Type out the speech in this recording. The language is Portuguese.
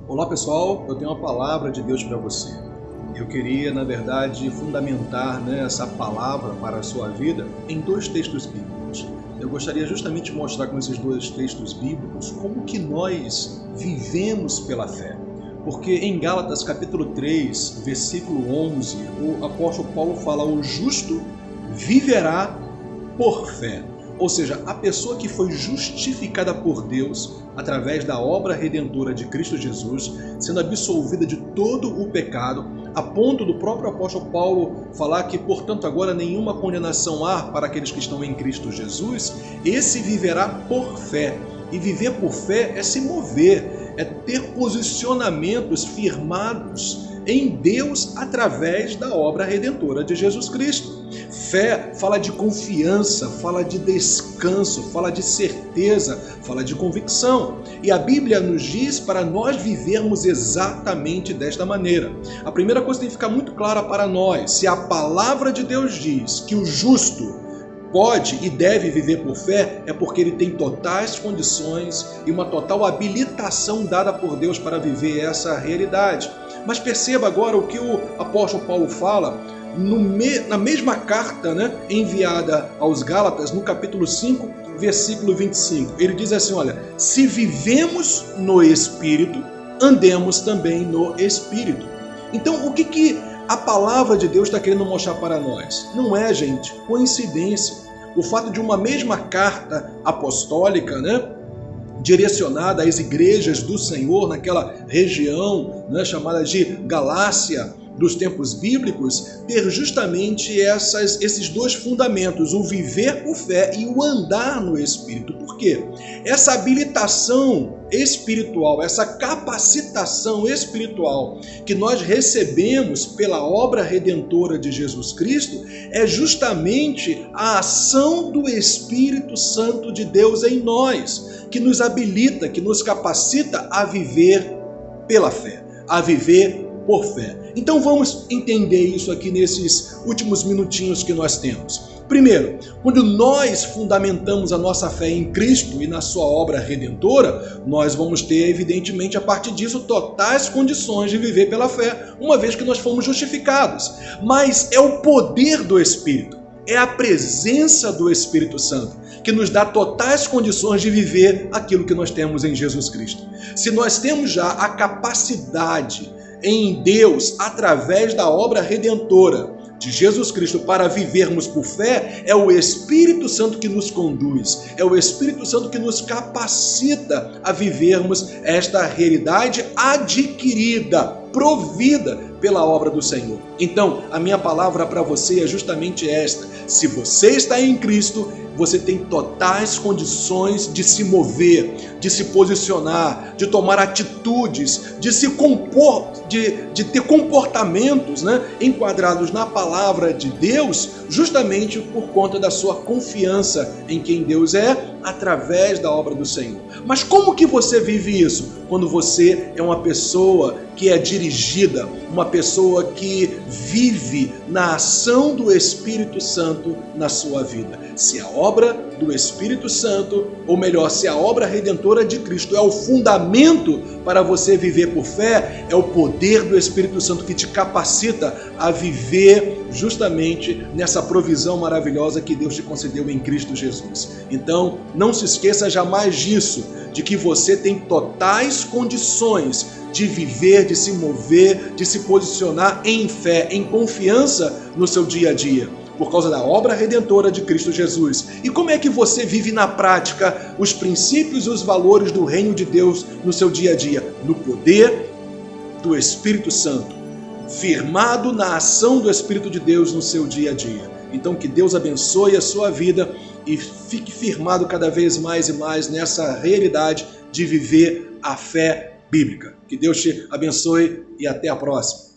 Olá pessoal, eu tenho uma palavra de Deus para você. Eu queria, na verdade, fundamentar essa palavra para a sua vida em dois textos bíblicos. Eu gostaria justamente de mostrar com esses dois textos bíblicos como que nós vivemos pela fé. Porque em Gálatas capítulo 3, versículo 11, o apóstolo Paulo fala: o justo viverá por fé. Ou seja, a pessoa que foi justificada por Deus através da obra redentora de Cristo Jesus, sendo absolvida de todo o pecado, a ponto do próprio apóstolo Paulo falar que, portanto, agora nenhuma condenação há para aqueles que estão em Cristo Jesus, esse viverá por fé. E viver por fé é se mover, é ter posicionamentos firmados em Deus através da obra redentora de Jesus Cristo. Fé fala de confiança, fala de descanso, fala de certeza, fala de convicção. E a Bíblia nos diz para nós vivermos exatamente desta maneira. A primeira coisa que tem que ficar muito clara para nós: se a palavra de Deus diz que o justo pode e deve viver por fé, é porque ele tem totais condições e uma total habilitação dada por Deus para viver essa realidade. Mas perceba agora o que o apóstolo Paulo fala na mesma carta enviada aos Gálatas, no capítulo 5, versículo 25. Ele diz assim: olha, se vivemos no Espírito, andemos também no Espírito. Então, o que a palavra de Deus está querendo mostrar para nós? Não é, gente, coincidência. O fato de uma mesma carta apostólica, direcionada às igrejas do Senhor naquela região chamada de Galácia dos tempos bíblicos, ter justamente esses dois fundamentos, o viver por fé e o andar no Espírito. Por quê? Essa habilitação espiritual, essa capacitação espiritual que nós recebemos pela obra redentora de Jesus Cristo é justamente a ação do Espírito Santo de Deus em nós, que nos habilita, que nos capacita a viver pela fé, a viver por fé. Então vamos entender isso aqui nesses últimos minutinhos que nós temos. Primeiro, quando nós fundamentamos a nossa fé em Cristo e na sua obra redentora, nós vamos ter, evidentemente, a partir disso, totais condições de viver pela fé, uma vez que nós fomos justificados. Mas é o poder do Espírito, é a presença do Espírito Santo que nos dá totais condições de viver aquilo que nós temos em Jesus Cristo. Se nós temos já a capacidade em Deus, através da obra redentora de Jesus Cristo, para vivermos por fé, é o Espírito Santo que nos conduz, é o Espírito Santo que nos capacita a vivermos esta realidade adquirida, provida pela obra do Senhor. Então, a minha palavra para você é justamente esta: se você está em Cristo, você tem totais condições de se mover, de se posicionar, de tomar atitudes, de se compor, de ter comportamentos enquadrados na palavra de Deus, justamente por conta da sua confiança em quem Deus é, através da obra do Senhor. Mas como que você vive isso? Quando você é uma pessoa que é dirigida, uma pessoa que vive na ação do Espírito Santo na sua vida. Se a obra do Espírito Santo, ou melhor, se a obra redentora de Cristo é o fundamento para você viver por fé, é o poder do Espírito Santo que te capacita a viver justamente nessa provisão maravilhosa que Deus te concedeu em Cristo Jesus. Então, não se esqueça jamais disso, de que você tem totais condições de viver, de se mover, de se posicionar em fé, em confiança no seu dia a dia, por causa da obra redentora de Cristo Jesus. E como é que você vive na prática os princípios e os valores do reino de Deus no seu dia a dia? No poder do Espírito Santo, firmado na ação do Espírito de Deus no seu dia a dia. Então que Deus abençoe a sua vida e fique firmado cada vez mais e mais nessa realidade de viver a fé bíblica. Que Deus te abençoe e até a próxima.